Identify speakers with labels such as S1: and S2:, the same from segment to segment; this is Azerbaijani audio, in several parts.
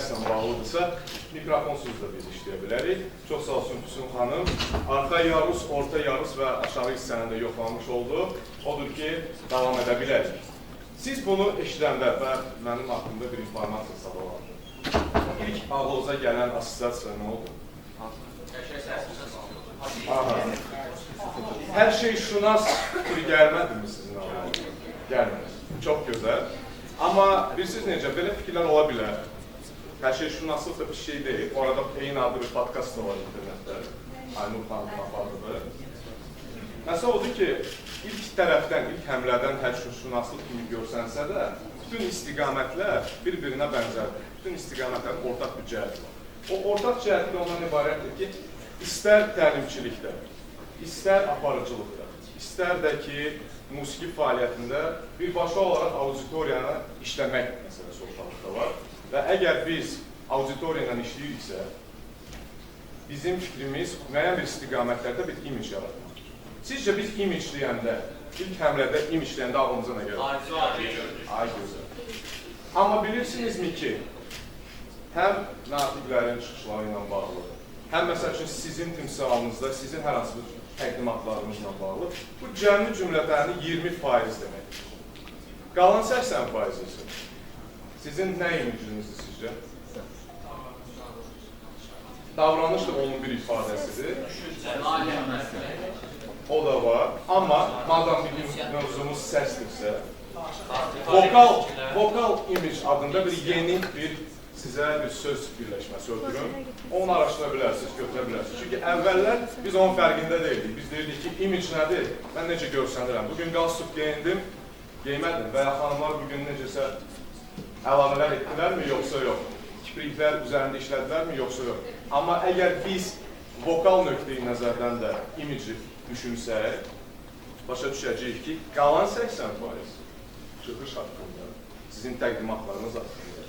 S1: dərslə bağlıdırsa, mikrofonsuz da biz işləyə bilərik. Çox sağ olsun Füsun xanım. Arxa yarus, orta yarus və aşağı hissəni də yoxlanmış oldu. Odur ki, davam edə bilərik. Siz bunu eşidəndə və mənim haqqımda bir informasiya sağlamışım. İlk ağlınıza gələn assosiasiya nə oldu? Hər şey şunas fikri gəlmədimi sizin ağlınıza? Gəlmədi. Çox gözəl. Amma bilirsiniz necə, belə fikirlər ola bilər. Hər şey şunaslık da bir şey deyil. Orada eyni adlı bir podcast da var internetdə. Aynur xanımın apardığı. Məsələ odur ki, ilk tərəfdən, ilk həmlədən hər şey şunaslık kimi görsənsə də, bütün istiqamətlər bir-birinə bənzərdir. Bütün istiqamətlərin ortaq bir cəhəti var. O ortaq cəhəti ondan ibarətdir ki, istər təlimçilikdə, istər aparıcılıqda, istər də ki, musiqi fəaliyyətində birbaşa olaraq auditoriyanı işləmək məsələsi ortalıqda var. Və əgər biz auditoriya ilə işləyiriksə, bizim fikrimiz müəyyən bir istiqamətlərdə bir image yaratmaq. Sizcə biz image deyəndə, ilk həmlədə image deyəndə ağlımıza nə gəlir? Ay gözəl. Amma bilirsinizmi ki, həm natiqlərin çıxışları ilə bağlı, həm məsəl üçün sizin timsalınızda, sizin hər hansı bir təqdimatlarımızla bağlı, bu cəmi cümlələrini 20% deməkdir. Qalan 80% isə sizin nə imicünüzdür sizcə? Davranış da onun bir ifadəsidir. O da var. Amma madam bizim mövzumuz səsdirsə, vokal image adında bir yeni bir sizə bir söz birləşməsi ötürüm. Onu araşdıra bilərsiniz, götürə bilərsiniz. Çünki əvvəllər biz onun fərqində deyildik. Biz deyildik ki, image nədir? Mən necə görsənirəm? Bugün qalstuk geyindim, geymədim və ya xanımlar bugün necəsə əlavələr etdilərmi, yoxsa yox? Kipriklər üzərində işlədilər mi, yoxsa yox? Amma əgər biz vokal nöqteyi nəzərdən də image düşünsək, başa düşəcəyik ki, qalan 80% çıxış haqqında, sizin təqdimatlarınız haqqında,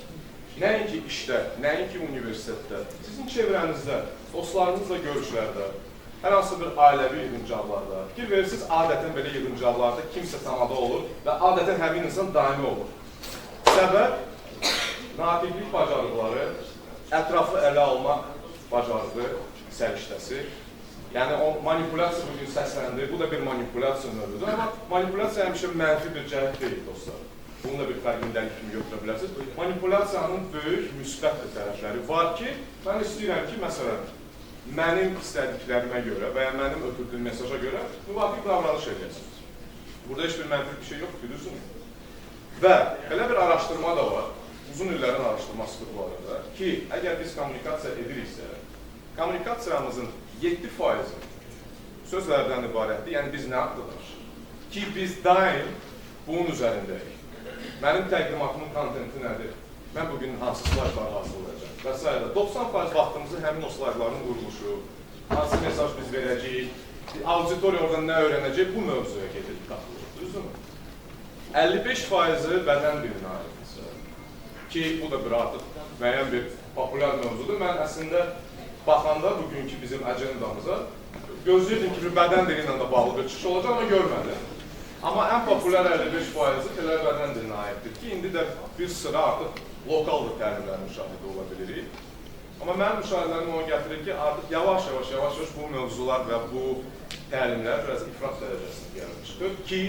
S1: nəinki işdə, nəinki universitetdə, sizin çevrənizdə, dostlarınızla görüşlərdə, hər hansı bir ailəvi yığıncaqlarda, fikir verirsiniz, adətən belə yığıncaqlarda kimsə tanada olur və adətən həmin insan daimi olur. Səbəb, natiqlik bacarıqları, ətrafı ələ almaq bacarığı, səriştəsi. Yəni, o manipulyasiya bugün səsləndi, bu da bir manipulyasiya növüdür. Amma manipulyasiya həmişə mənfi bir cəhət deyil, dostlar. Bunu da bir fərqindəlik kimi götürə bilərsiniz. Manipulyasiyanın böyük, müsbət tərəfləri var ki, mən istəyirəm ki, məsələn, mənim istədiklərimə görə və ya mənim ötürdüyüm mesaja görə müvafiq davranış edəsiniz. Burada heç bir mənfiq bir şey yox, bilirsiniz. Və belə bir araşdırma da var, uzun illərin araşdırmasıdır bu arada ki, əgər biz kommunikasiya ediriksə, kommunikasiyamızın 7% sözlərdən ibarətdir, yəni biz nə haqqıdır? Ki, biz daim bunun üzərindəyik. Mənim təqdimatımın kontenti nədir? Mən bugün hansı slaytları hazırlayacağım və s. 90% vaxtımızı həmin o slaytların quruluşu, hansı mesaj biz verəcəyik, auditoriya oradan nə öyrənəcək, bu mövzuya gedir, qatılır, düzdürmü? 55%-i bədən dilinə aiddirsə, ki, bu da bir artıq müəyyən bir populyar mövzudur. Mən əslində baxanda bugünkü bizim əcendamıza gözləyirdim ki, bir bədən dili ilə də bağlı bir çıxış olacaq, amma görmədim. Amma ən populyar 55%-i elə bədən dilinə aiddir ki, indi də bir sıra artıq lokal təlimlərin müşahidə ola bilirik. Amma mənim müşahidələrim onu gətirir ki, artıq yavaş-yavaş bu mövzular və bu təlimlər biraz ifrat dərəcəsində gəlib çıxır ki,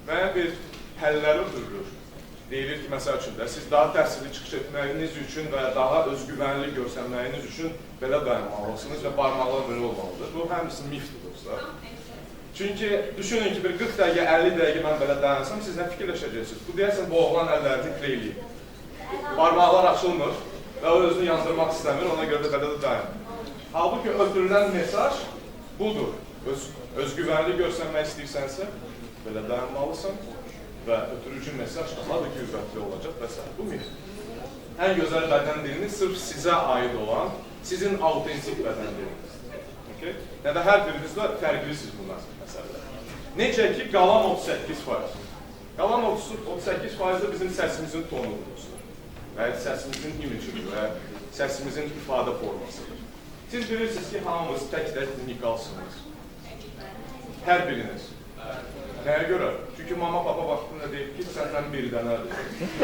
S1: müəyyən bir həllər ötürülür. Deyilir ki, məsəl üçün də, siz daha təhsili çıxış etməyiniz üçün və daha özgüvənli görsənməyiniz üçün belə dayanmalısınız və barmaqlar belə olmalıdır. Bu həmisi mifdir, dostlar. Çünki düşünün ki, bir 40 dəqiqə, 50 dəqiqə mən belə dayansam, siz nə fikirləşəcəksiniz? Bu deyəsən, bu oğlan əllərini kreyləyib. Barmaqlar açılmır və o özünü yandırmaq istəmir, ona görə də belə də dayanır. Halbuki ötürülən mesaj budur. Özgüvənli görsənmək istəyirsənsə, belə dayanmalısan və ötürücü mesaj daha da qüvvətli olacaq və s. Bu mif. Ən gözəl bədən dilini sırf sizə aid olan, sizin autentik bədən diliniz. Ya da hər biriniz də fərqlisiniz bu məsələdə. Necə ki, qalan 38%. Qalan 38% də bizim səsimizin tonudur. Və səsimizin imicidir və səsimizin ifadə formasıdır. Siz bilirsiniz ki, hamımız tək-tək unikalsınız. Hər biriniz. Nəyə görə? Çünki mama, papa vaxtında deyib ki, səndən bir dənədir.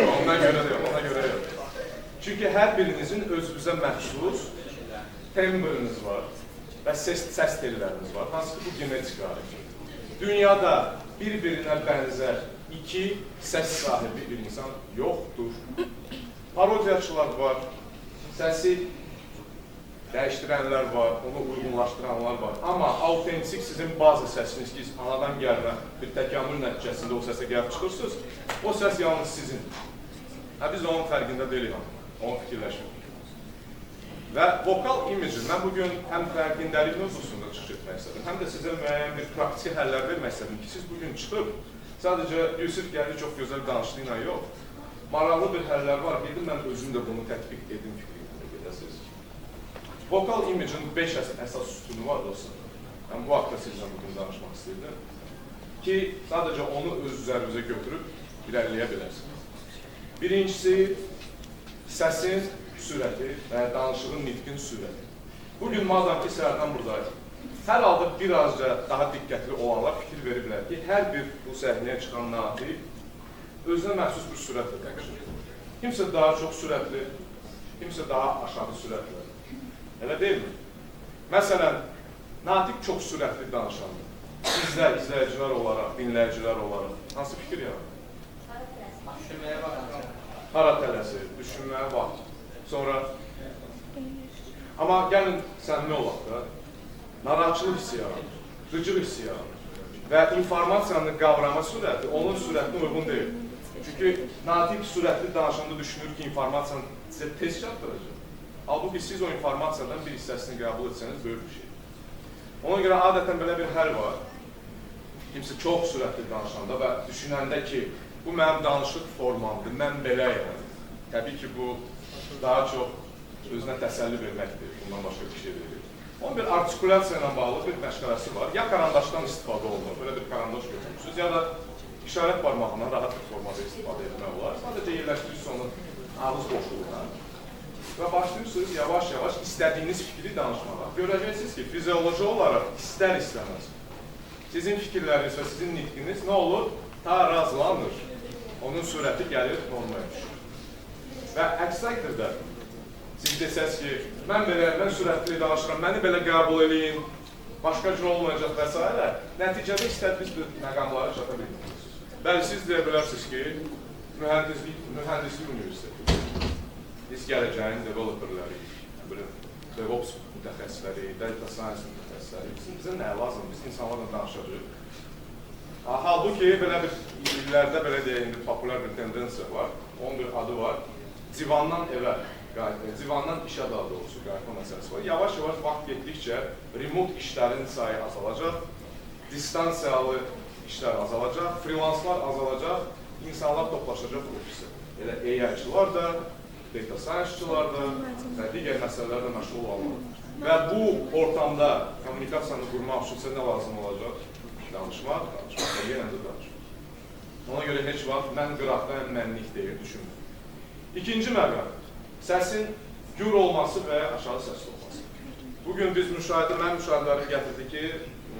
S1: Ona görə yox, ona görə yox. Çünki hər birinizin özünüzə məxsus tembriniz var və səs telləriniz var. Hansı ki, bu genetik alimdir. Dünyada bir-birinə bənzər iki səs sahibi bir insan yoxdur. Parodiyaçılar var, səsi dəyişdirənlər var, onu uyğunlaşdıranlar var. Amma autentik sizin bazı səsiniz ki, anadan gəlmə bir təkamül nəticəsində o səsə gəlib çıxırsınız, o səs yalnız sizin. Biz onun fərqində deyilik, onu fikirləşmirik. Və vokal imidji, mən bugün həm fərqindəlik mövzusunda çıxış etmək istədim, həm də sizə müəyyən bir praktiki həllər vermək istədim ki, siz bugün çıxıb, sadəcə Yusuf gəldi çox gözəl danışdığıyla yox, maraqlı bir həllər var, dedim mən özüm də bunu tətbiq edim fikriyində gedəsiniz. Vokal imidjin 5 əsas sütunu var dostlar. Mən bu haqda sizlə bugün danışmaq istəyirdim ki, sadəcə onu öz üzərinizə götürüb irəliləyə bilərsiniz. Birincisi, səsin sürəti və danışığın nitqin sürəti. Bugün madam ki, səhərdən buradayıq. Hər halda birazca daha diqqətli olanlar fikir verir bilər ki, hər bir bu səhnəyə çıxan natiq özünə məxsus bir sürətlə danışır. Kimsə daha çox sürətli, kimsə daha aşağı sürətli. Elə deyilmi? Məsələn, natiq çox sürətli danışandır. Bizlər, izləyicilər olaraq, dinləyicilər olaraq. Hansı fikir yarar?
S2: Düşünməyə vaxt.
S1: Hara tələsir, düşünməyə vaxt. Sonra... Amma gəlin səmimi olaq da, narahatçılıq hissi yaranır, qıcıq hissi yaranır. Və informasiyanın qavrama sürəti onun sürətinə uyğun deyil. Çünki natiq sürətli danışanda düşünür ki, informasiyanı sizə tez çatdıracaq. Halbuki siz o informasiyadan bir hissəsini qəbul etsəniz böyük bir şey. Ona görə adətən belə bir həll var. Kimsə çox sürətli danışanda və düşünəndə ki, bu mənim danışıq formamdır, mən beləyəm. Təbii ki, bu daha çox özünə təsəlli verməkdir, bundan başqa bir şey deyil. Onun bir artikulyasiya ilə bağlı bir məşqələsi var. Ya karandaşdan istifadə olunur, belə bir karandaş götürürsünüz, ya da işarət barmağından rahat bir formada istifadə etmək olar. Sadəcə yerləşdirirsiniz onun ağız boşluğuna. Və başlayırsınız yavaş-yavaş istədiyiniz fikri danışmağa. Görəcəksiniz ki, fizioloji olaraq istər-istəməz. Sizin fikirləriniz və sizin nitqiniz nə olur? Tarazlanır. Onun sürəti gəlir, normaya düşür. Və əks təqdirdə siz desəz ki, mən sürətli danışıram, məni belə qəbul edin, başqa cür olmayacaq və s. Nəticədə istədiyiniz bir məqamlara çata bilmirsiniz. Bəli, siz deyə bilərsiniz ki, mühəndislik universiteti. Biz gələcəyin developerləri, DevOps mütəxəssisləri, Data Science mütəxəssisləri, bizə nə lazım, biz insanlarla danışacaq. Halbuki, belə bir illərdə, belə deyək, populyar bir tendensiya var, onun bir adı var, divandan evə, divandan işə daha doğrusu qayıtma məsələsi var. Yavaş-yavaş vaxt getdikcə remote işlərin sayı azalacaq, distansiyalı işlər azalacaq, freelanslar azalacaq, insanlar toplaşacaq ofisə. Elə AI-çılar da, data science-çılar da və digər məsələlərlə məşğul olmalıdır. Və bu ortamda kommunikasiyanı qurmaq üçün sizə nə lazım olacaq? Danışmaq və yenə də danışmaq. Ona görə heç vaxt mən qıraqdan mənlik deyil, düşünmür. İkinci məqam, səsin gür olması və aşağı səsli olması. Bugün biz mən müşahidələri gətirdik ki,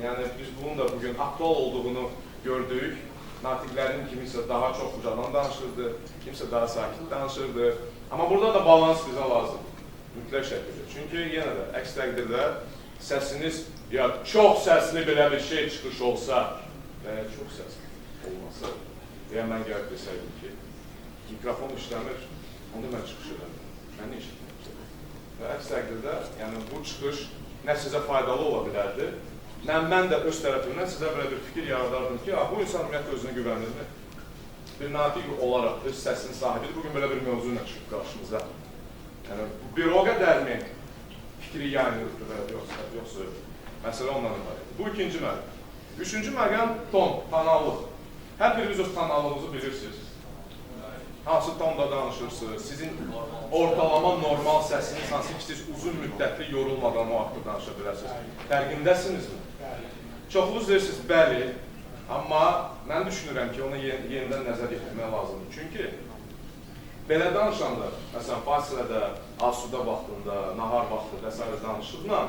S1: yəni biz bunun da bugün aktual olduğunu gördük. Natiqlərin kimisə daha çox ucadan danışırdı, kimsə daha sakit danışırdı. Amma burada da balans bizə lazımdır, mütləq şəkildə. Çünki yenə də əks təqdirdə səsiniz ya çox səsli belə bir şey çıxış olsa və ya çox səsli olmasa və ya mən gəlib desəydim ki, mikrofon işləmir, onda mən çıxış edərim, mən nə işlədim? Və əks təqdirdə yəni bu çıxış nə sizə faydalı ola bilərdi, nə mən də öz tərəfimdən sizə belə bir fikir yaradardım ki, bu insan ümumiyyətlə özünə güvənirmi? Bir natiq olaraq öz səsinin sahibidir. Bugün belə bir mövzu ilə çıxıb qarşımıza. Yəni, bir o qədər mi fikri yayınlıqdır, yoxsa məsələ ondan ibarət. Bu ikinci məqam. Üçüncü məqam ton, kanallıq. Hər biriniz öz kanallığınızı bilirsiniz. Hansı tonda danışırsınız, sizin ortalama normal səsiniz hansı ki, siz uzun müddətli yorulmadan o haqda danışa bilərsiniz. Fərqindəsinizmi? Çoxunuz deyirsiniz, bəli. Amma mən düşünürəm ki, ona yenidən nəzər yetirmək lazımdır. Çünki belə danışanda, məsələn, fasilədə, asuda vaxtında, nahar vaxtında və s. danışıqla,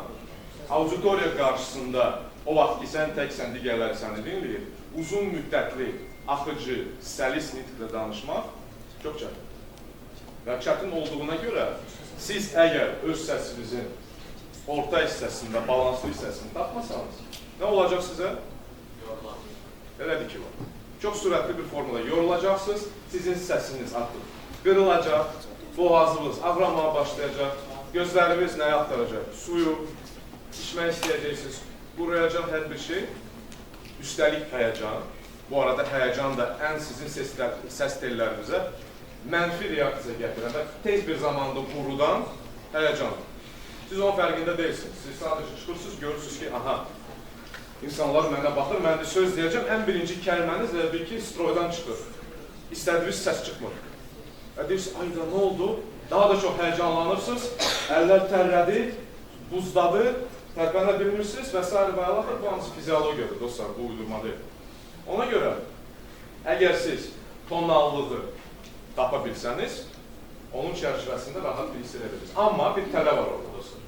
S1: auditoriya qarşısında o vaxt ki, sən təksən, digərləri səni dinləyir, uzun müddətli, axıcı, səlis nitqlə danışmaq çox çətindir. və çətin olduğuna görə siz əgər öz səsinizin orta hissəsində, balanslı hissəsini tapmasanız, nə olacaq sizə? Elədir ki, var. Çox sürətli bir formada yorulacaqsınız, sizin səsiniz artıq qırılacaq, boğazınız ağramağa başlayacaq, gözləriniz nəyə axtaracaq? Suyu, içmək istəyəcəksiniz, quruyacaq hər bir şey. Üstəlik həyəcan. Bu arada həyəcan da ən sizin səs tellərinizə mənfi reaksiya gətirən və tez bir zamanda qurudan həyəcan. Siz onun fərqində deyilsiniz. Siz sadəcə çıxırsınız, görürsünüz ki, aha, insanlar mənə baxır, mən də söz deyəcəm, ən birinci kəlməniz elə bir ki, stroydan çıxır. İstədiyiniz səs çıxmır. Və deyirsiniz, ayda nə oldu? Daha da çox həyəcanlanırsınız, əllər tərlədi, buzdadı, tərpənə bilmirsiniz və s. və alaxır, bu hansı fiziologiyadır, dostlar, bu uydurma deyil. Ona görə, əgər siz tonallığı tapa bilsəniz, onun çərçivəsində rahat bir hiss edə bilirsiniz. Amma bir tələ var orada, dostlar.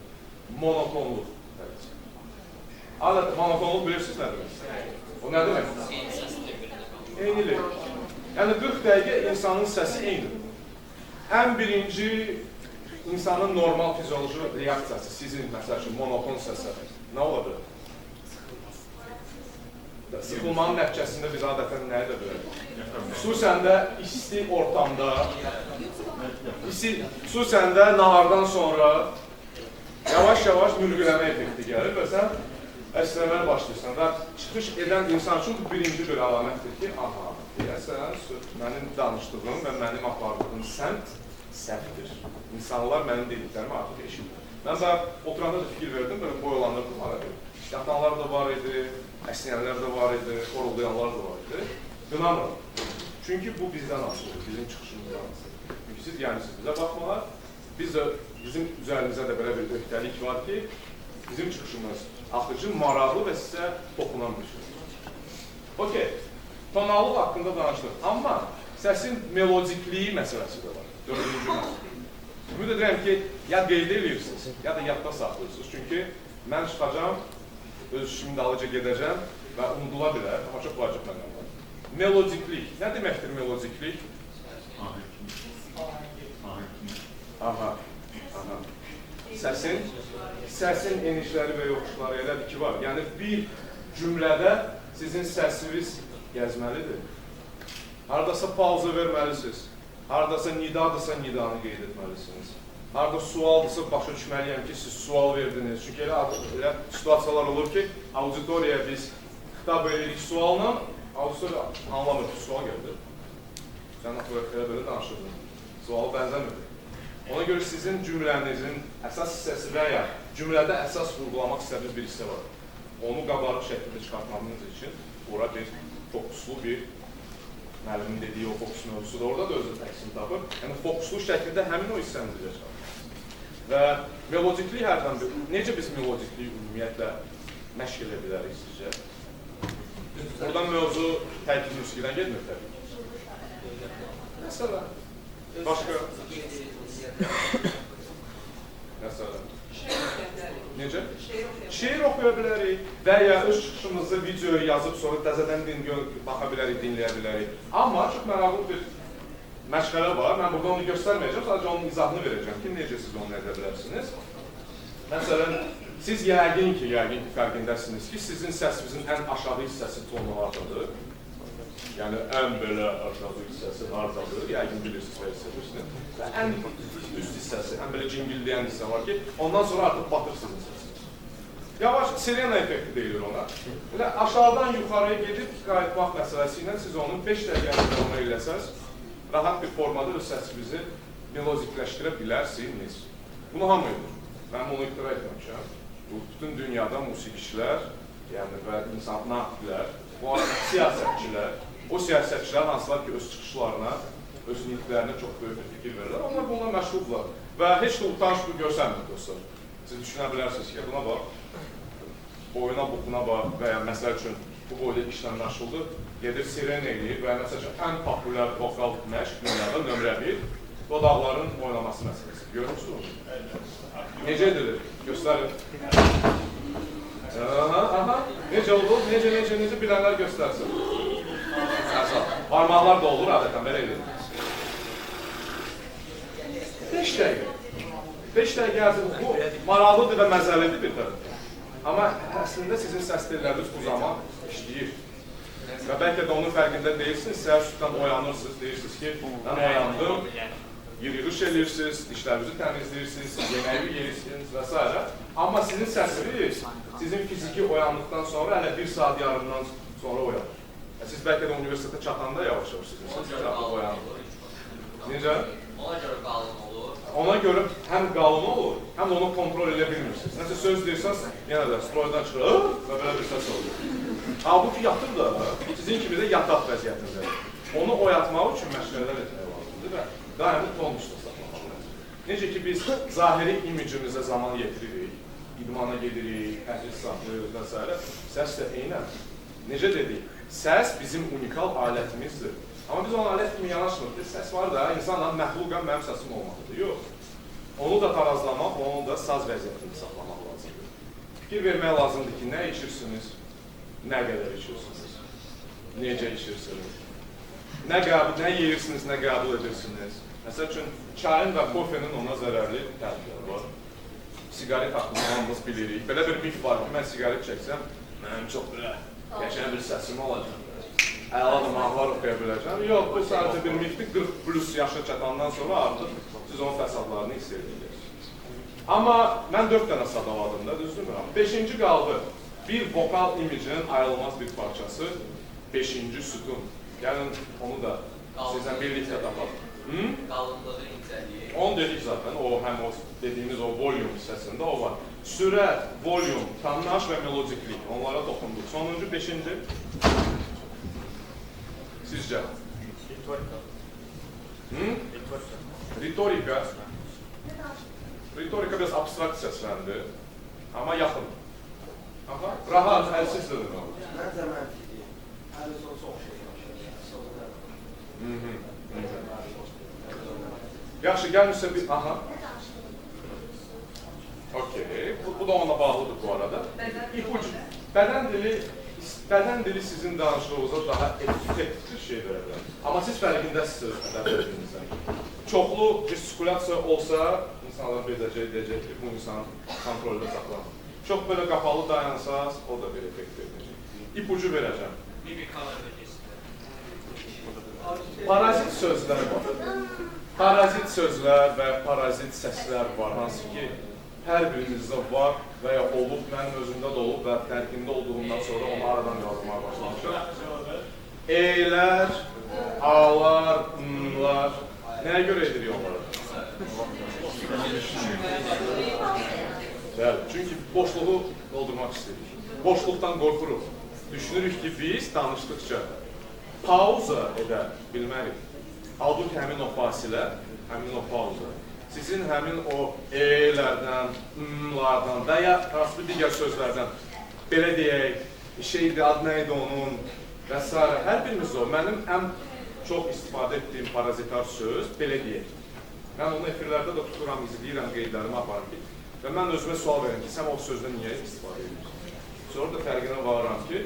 S1: Monotonluq. Adətən, monotonluq bilirsiniz nə demək? O nə demək? Eynilik. Yəni, 40 dəqiqə insanın səsi eynidir. Ən birinci insanın normal fizioloji reaksiyası, sizin, məsəl üçün, monoton səsə nə ola bilər? Sıxılmanın nəticəsində biz adətən nəyə də bilərik? Xüsusən də isti ortamda, xüsusən də nahardan sonra yavaş-yavaş mürgüləmə effekti gəlir və sən əsnəməyə başlayırsan və çıxış edən insan üçün birinci bir əlamətdir ki, aha, deyəsən, mənim danışdığım və mənim apardığım səmt səhvdir. İnsanlar mənim dediklərimi artıq eşidir. Mən də oturanda da fikir verdim, böyle boyalanırdım arada. Yatanlar da var idi, əsnəyənlər də var idi, xoruldayanlar da var idi. Qınamıram. Çünki bu bizdən asılıdır, bizim çıxışımızdan asılıdır. Çünki siz gəlmişsiniz bizə baxmalar, bizim üzərimizdə də belə bir öhdəlik var ki, bizim çıxışımız axıcı, maraqlı və sizə toxunan bir şey. Okey, tonallıq haqqında danışdıq. Amma səsin melodikliyi məsələsi də var. Dördüncü məsələ. Ümid edirəm ki, ya qeyd edirsiniz, ya da yadda saxlayırsınız. Çünki mən çıxacam, öz işimin dalıca gedəcəm və unudula bilər, amma çox vacib məqam var. Melodiklik. Nə deməkdir melodiklik? Aha. Səsin enişləri və yoxuşları elədir ki, var. Yəni, bir cümlədə sizin səsiniz gəzməlidir. Haradasa pauza verməlisiniz. Haradasa nidadırsa nidanı qeyd etməlisiniz. Harada sualdırsa başa düşməliyəm ki, siz sual verdiniz. Çünki elə situasiyalar olur ki, auditoriyaya biz xitab edirik sualla, auditoriya anlamır ki, sual gəldi. Sən elə belə danışırdın. Sualı bənzəmirdi. Ona görə sizin cümlənizin əsas hissəsi və ya cümlədə əsas vurgulamaq istədiyiniz bir hissə var. Onu qabarıq şəklində çıxartmamız üçün ora bir fokuslu bir müəllimin dediyi o fokus mövzusu da orada da özü təqsim tapır. Yəni, fokuslu şəkildə həmin o hissənizi yaşar. Və melodiklik hərdən bir, necə biz melodikliyi ümumiyyətlə məşq edə bilərik sizcə? Buradan mövzu tərkib musiqidən gedmir təbii ki. Məsələn, başqa? Məsələn. Necə? Şeir oxuya bilərik və ya öz çıxışımızı videoya yazıb sonra təzədən baxa bilərik, dinləyə bilərik. Amma çox maraqlı bir məşğələ var. Mən burada onu göstərməyəcəm, sadəcə onun izahını verəcəm ki, necə siz onu edə bilərsiniz. Məsələn, siz yəqin ki, fərqindəsiniz ki, sizin səsinizin ən aşağı hissəsi tonlardadır. Yəni, ən belə aşağı hissəsi hardadır, yəqin bilirsiniz və hissədirsiniz. Və ən üst hissəsi, ən belə cingildəyən hissə var ki, ondan sonra artıq batır sizin səsiniz. Yavaş, sirena effekti deyilir ona. Elə aşağıdan yuxarıya gedib qayıtmaq məsələsi ilə siz onu 5 dəqiqənin ona eləsəz, rahat bir formada öz səsinizi melodikləşdirə bilərsiniz. Bunu hamı edir. Mən bunu iqtira etməmişəm. Bu, bütün dünyada musiqiçilər, yəni və insanlar, bu arada siyasətçilər, o siyasətçilər hansılar ki, öz çıxışlarına, öz nitqlərinə çox böyük bir fikir verirlər, onlar bununla məşğuldurlar. Və heç də utanç bu görsənmir, dostlar. Siz düşünə bilərsiniz ki, buna bax, boyuna, buxuna bax və ya məsəl üçün bu boyda işlə məşğuldur, gedir siren eləyir və məsəl üçün ən populyar vokal məşq dünyada nömrə 1 dodaqların oynaması məsələsi. Görürsünüz? Necə edilir? Göstərin. Aha, necə oldu? Necə bilənlər göstərsin. Parmaqlar da olur, adətən belə edir. 5 dəqiqə. 5 dəqiqə ərzində bu maraqlıdır və məzəlidir bir tərəfdən. Amma əslində sizin səs telləriniz bu zaman işləyir. Və bəlkə də onun fərqində deyilsiniz, səhər sübhdən oyanırsınız, deyirsiniz ki, mən oyandım, yığış edirsiniz, dişlərinizi təmizləyirsiniz, yeməyi yeyirsiniz və s. Amma sizin səsiniz sizin fiziki oyandıqdan sonra hələ 1 saat yarımdan sonra oyanır. Siz bəlkə də universitetə çatanda yavaş-yavaş siz oyanır. Necə?
S2: Ona görə qalın olur.
S1: Ona görə həm qalın olur, həm də onu kontrol edə bilmirsiniz. Nəsə söz deyirsiniz, yenə də stroydan çıxır və belə bir səs olur. Halbuki yatır da, sizin kimi də yataq vəziyyətindədir. Onu oyatmaq üçün məşqlər etmək lazımdır və daimi tonusda saxlamaq lazımdır. Necə ki, biz zahiri imicimizə zaman yetiririk, idmana gedirik, təhsil saxlayırıq və s. Səs də eynən. Necə dedik? Səs bizim unikal alətimizdir. Amma biz ona alət kimi yanaşmırıq. Səs var da, insanla məxluqən mənim səsim olmalıdır. Yox. Onu da tarazlamaq, onu da saz vəziyyətini saxlamaq lazımdır. Fikir vermək lazımdır ki, nə içirsiniz, nə qədər içirsiniz, necə içirsiniz, nə yeyirsiniz, nə qəbul edirsiniz. Məsəl üçün, çayın və kofenin ona zərərli təsirləri var. Sigaret haqqında hamımız bilirik. Belə bir mif var ki, mən sigaret çəksəm, mənim çox belə qəşəng bir səsim olacaq. Əla da mahnılar oxuya biləcəm. Yox, bu sadəcə bir mifdir. 40 plus yaşa çatandan sonra artıq siz onun fəsadlarını hiss edirsiniz. Amma mən 4 dənə sadaladım da, düzdürmü? 5-ci qaldı. Bir vokal imicinin ayrılmaz bir parçası. 5-ci sütun. Gəlin onu da sizdən birlikdə tapaq.
S2: Qalınlığı incəliyi.
S1: Onu dedik zaten. O həm o dediyimiz o volume hissəsində o var. Sürət, volume, tanınış və melodiklik. Onlara toxunduq. Sonuncu 5-ci. Sizcə?
S3: Ritorika.
S1: Ritorika. Ritorika biraz abstrakt səsləndir. Amma yaxın. Aha, rahat, əlsizdir.
S4: Məncə məntiqdir. Əlizon çox şey
S1: Yaxşı, gəlmişsə bir... Aha. Okey. Bu da onunla bağlıdır bu arada. İpucu. Bədən dili sizin danışığınıza daha etiket bir şey verə bilər. Amma siz fərqindəsiniz bədənliyinizdən. Çoxlu gestikulyasiya olsa, insanlar biləcək, deyəcək ki, bu insan kontroldə saxlanır. Çox belə qapalı dayansaz, o da bir effekt edəcək. İpucu verəcəm.
S2: Mimikalar və gestiklər.
S1: Parazit sözlər var. Parazit sözlər və parazit səslər var, hansı ki, hər birinizdə var və ya olub, mənim özümdə də olub və fərqində olduğundan sonra onu aradan yazmaya başlamışım. E'lər, A'lar, M'lar, nəyə görə edirik onları? Çünki boşluğu doldurmaq istəyirik. Boşluqdan qorxuruq. Düşünürük ki, biz danışdıqca pauza edə bilmərik. Halbuki həmin o fasilə, həmin o pauza, sizin həmin o e'lərdən, m'lardan və ya hansı bir digər sözlərdən, belə deyək, şeydi, adı nə idi onun və s. Hər birimiz o. Mənim ən çox istifadə etdiyim parazitar söz, belə deyək. Mən onu efirlərdə də tuturam, izləyirəm, qeydlərimi aparım ki, və mən özümə sual verirəm ki, sən o sözdən niyə istifadə edirsən? Sonra da fərqinə varıram ki,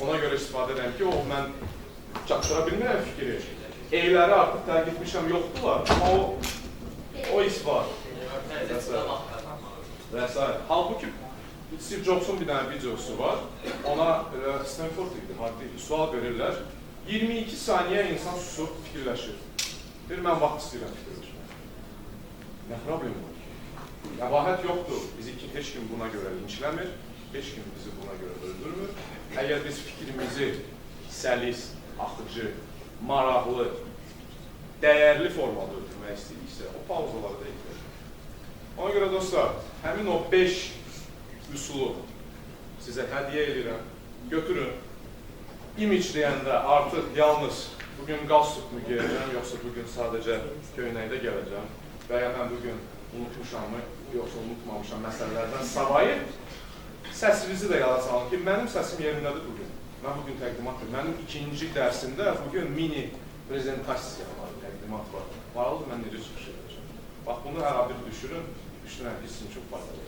S1: ona görə istifadə edirəm ki, o mən çatdıra bilmirəm fikri. E'ləri artıq tərk etmişəm, yoxdurlar, amma o his var. Və s. Halbuki Steve Jobs'un bir dənə videosu var, ona Stanford idi, sual verirlər. 22 saniyə insan susub fikirləşir. Bir, mən vaxt istəyirəm fikirləşmək. Nə problem var ki? Qəbahət yoxdur, bizi heç kim buna görə linçləmir, heç kim bizi buna görə öldürmür. Əgər biz fikrimizi səlis, axıcı, maraqlı, dəyərli formada ötürmək istəyiriksə, o pauzaları da eklər. Ona görə dostlar, həmin o 5 üsulu sizə hədiyyə edirəm, götürün. İmic deyəndə artıq yalnız bugün qalstukmu giyəcəm, yoxsa bugün sadəcə köynəkdə gələcəm və ya mən bugün unutmuşamı, yoxsa unutmamışam məsələlərdən savayı səsinizi də yada salın ki, mənim səsim yerindədir bugün. Mən bugün təqdimat edirəm. Mənim ikinci dərsimdə bugün mini prezentasiya var, təqdimat var. Maraqlıdır, mən necə çıxış edəcəm. Bax, bunu hər bir düşürün, düşünürəm ki, sizin çox faydalı.